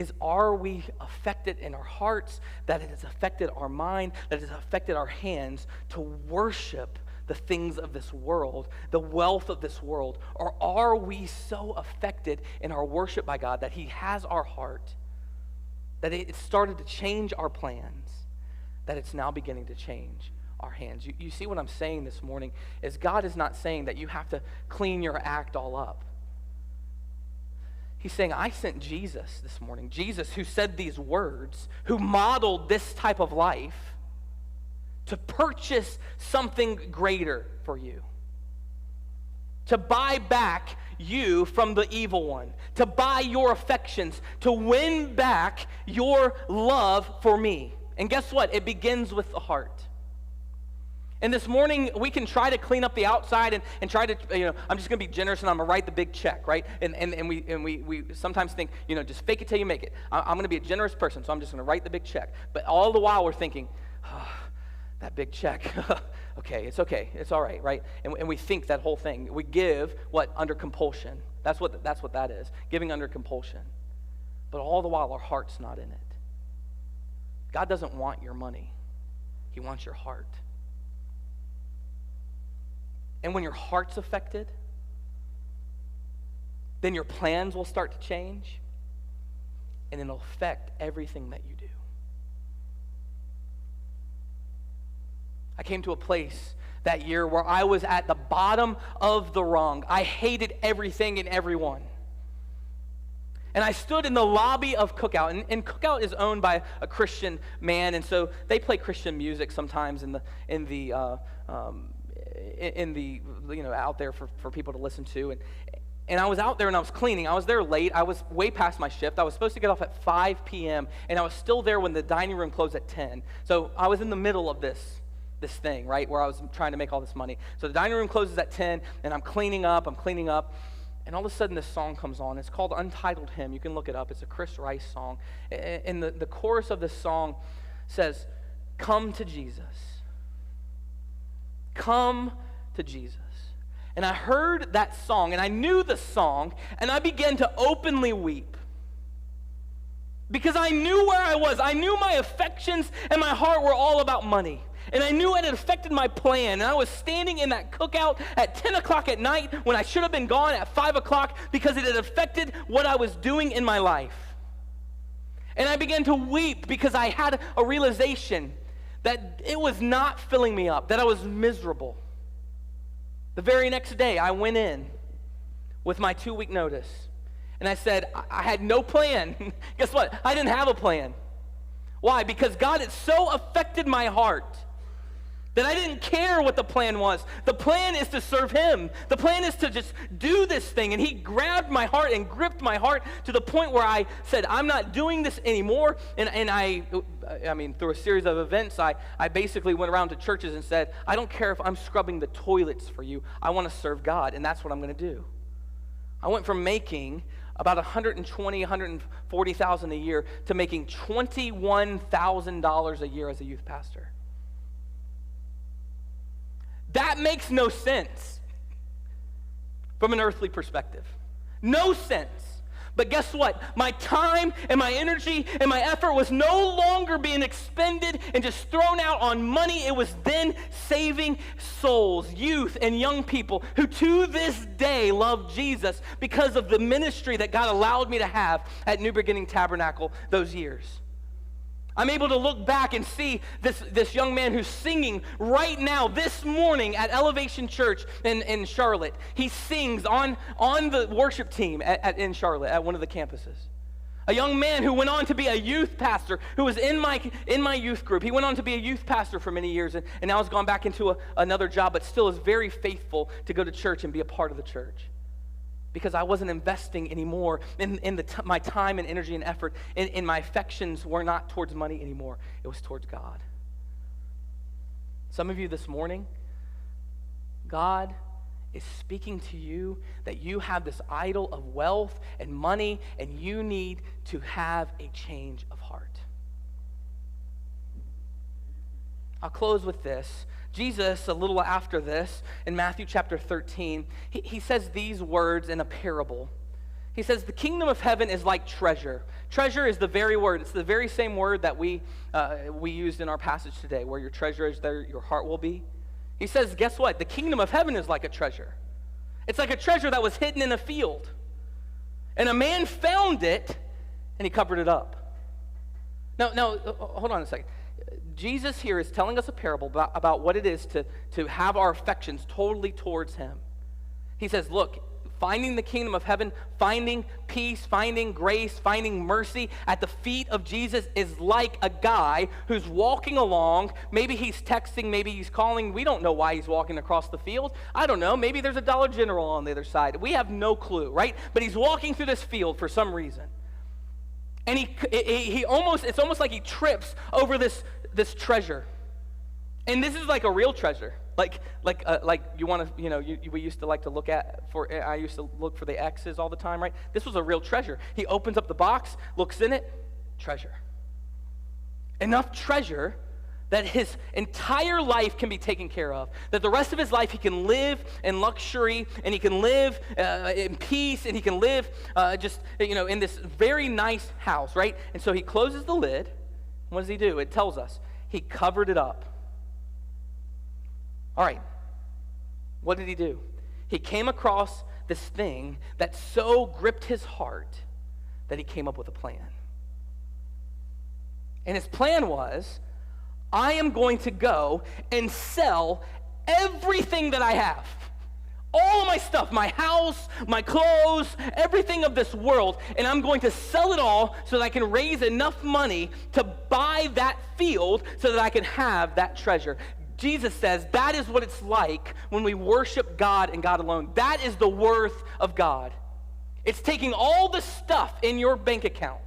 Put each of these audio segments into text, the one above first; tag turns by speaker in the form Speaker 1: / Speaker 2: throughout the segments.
Speaker 1: is, are we affected in our hearts, that it has affected our mind, that it has affected our hands to worship the things of this world, the wealth of this world? Or are we so affected in our worship by God that he has our heart, that it started to change our plans, that it's now beginning to change our hands? You see what I'm saying this morning is God is not saying that you have to clean your act all up. He's saying, I sent Jesus this morning. Jesus, who said these words, who modeled this type of life, to purchase something greater for you. To buy back you from the evil one. To buy your affections. To win back your love for me. And guess what? It begins with the heart. And this morning, we can try to clean up the outside and try to, I'm just going to be generous and I'm going to write the big check, right? And we sometimes think, just fake it till you make it. I'm going to be a generous person, so I'm just going to write the big check. But all the while, we're thinking, that big check, okay, it's all right? And we think that whole thing. We give, what? Under compulsion. That's what that is, giving under compulsion. But all the while, our heart's not in it. God doesn't want your money. He wants your heart. And when your heart's affected, then your plans will start to change, and it'll affect everything that you do. I came to a place that year where I was at the bottom of the rung. I hated everything and everyone. And I stood in the lobby of Cookout, and Cookout is owned by a Christian man, and so they play Christian music sometimes out there for people to listen to. And I was out there and I was cleaning. I was there late. I was way past my shift. I was supposed to get off at 5 p.m. and I was still there when the dining room closed at 10. So I was in the middle of this thing, right, where I was trying to make all this money. So the dining room closes at 10 and I'm cleaning up. And all of a sudden this song comes on. It's called Untitled Hymn. You can look it up. It's a Chris Rice song. And the chorus of this song says, "Come to Jesus. Come to Jesus." And I heard that song, and I knew the song, and I began to openly weep. Because I knew where I was. I knew my affections and my heart were all about money. And I knew it had affected my plan. And I was standing in that cookout at 10 o'clock at night when I should have been gone at 5 o'clock because it had affected what I was doing in my life. And I began to weep because I had a realization that it was not filling me up, that I was miserable. The very next day, I went in with my 2-week notice. And I said, I had no plan. Guess what? I didn't have a plan. Why? Because God had so affected my heart that I didn't care what the plan was. The plan is to serve him. The plan is to just do this thing. And he grabbed my heart and gripped my heart to the point where I said, I'm not doing this anymore. And I mean, through a series of events, I basically went around to churches and said, I don't care if I'm scrubbing the toilets for you. I want to serve God, and that's what I'm going to do. I went from making about $140,000 a year to making $21,000 a year as a youth pastor. That makes no sense from an earthly perspective. No sense. But guess what? My time and my energy and my effort was no longer being expended and just thrown out on money. It was then saving souls, youth and young people who to this day love Jesus because of the ministry that God allowed me to have at New Beginning Tabernacle those years. I'm able to look back and see this young man who's singing right now, this morning at Elevation Church in Charlotte. He sings on the worship team in Charlotte at one of the campuses. A young man who went on to be a youth pastor, who was in my youth group. He went on to be a youth pastor for many years, and now has gone back into another job, but still is very faithful to go to church and be a part of the church. Because I wasn't investing anymore in my time and energy and effort, and my affections were not towards money anymore. It was towards God. Some of you this morning, God is speaking to you that you have this idol of wealth and money, and you need to have a change of heart. I'll close with this. Jesus, a little after this, in Matthew chapter 13, he says these words in a parable. He says the kingdom of heaven is like treasure. Treasure is the very word. It's the very same word that we used in our passage today, where your treasure is, there your heart will be. He says, guess what? The kingdom of heaven is like a treasure. It's like a treasure that was hidden in a field. And a man found it, and he covered it up. Now, hold on a second. Jesus here is telling us a parable about what it is to have our affections totally towards him. He says, look, finding the kingdom of heaven, finding peace, finding grace, finding mercy at the feet of Jesus is like a guy who's walking along. Maybe he's texting, maybe he's calling. We don't know why he's walking across the field. I don't know. Maybe there's a Dollar General on the other side. We have no clue, right? But he's walking through this field for some reason. And it's almost like he trips over this treasure. And this is like a real treasure. Like you want to, we used to like to I used to look for the X's all the time, right? This was a real treasure. He opens up the box, looks in it, treasure. Enough treasure that his entire life can be taken care of. That the rest of his life he can live in luxury, and he can live in peace, and he can live in this very nice house, right? And so he closes the lid. What does he do? It tells us he covered it up. All right, what did he do? He came across this thing that so gripped his heart that he came up with a plan. And his plan was, I am going to go and sell everything that I have. All of my stuff, my house, my clothes, everything of this world, and I'm going to sell it all so that I can raise enough money to buy that field so that I can have that treasure. Jesus says that is what it's like when we worship God and God alone. That is the worth of God. It's taking all the stuff in your bank account.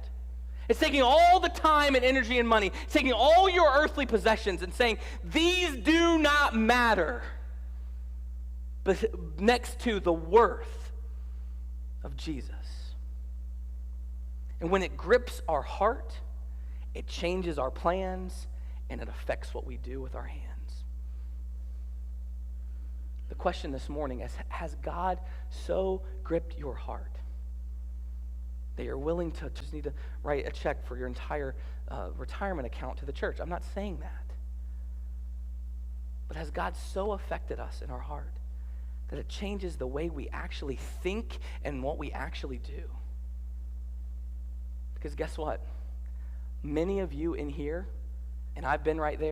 Speaker 1: It's taking all the time and energy and money. It's taking all your earthly possessions and saying, these do not matter. But next to the worth of Jesus. And when it grips our heart, it changes our plans and it affects what we do with our hands. The question this morning is, has God so gripped your heart that you're willing to just need to write a check for your entire retirement account to the church? I'm not saying that. But has God so affected us in our heart that it changes the way we actually think and what we actually do? Because guess what? Many of you in here, and I've been right there,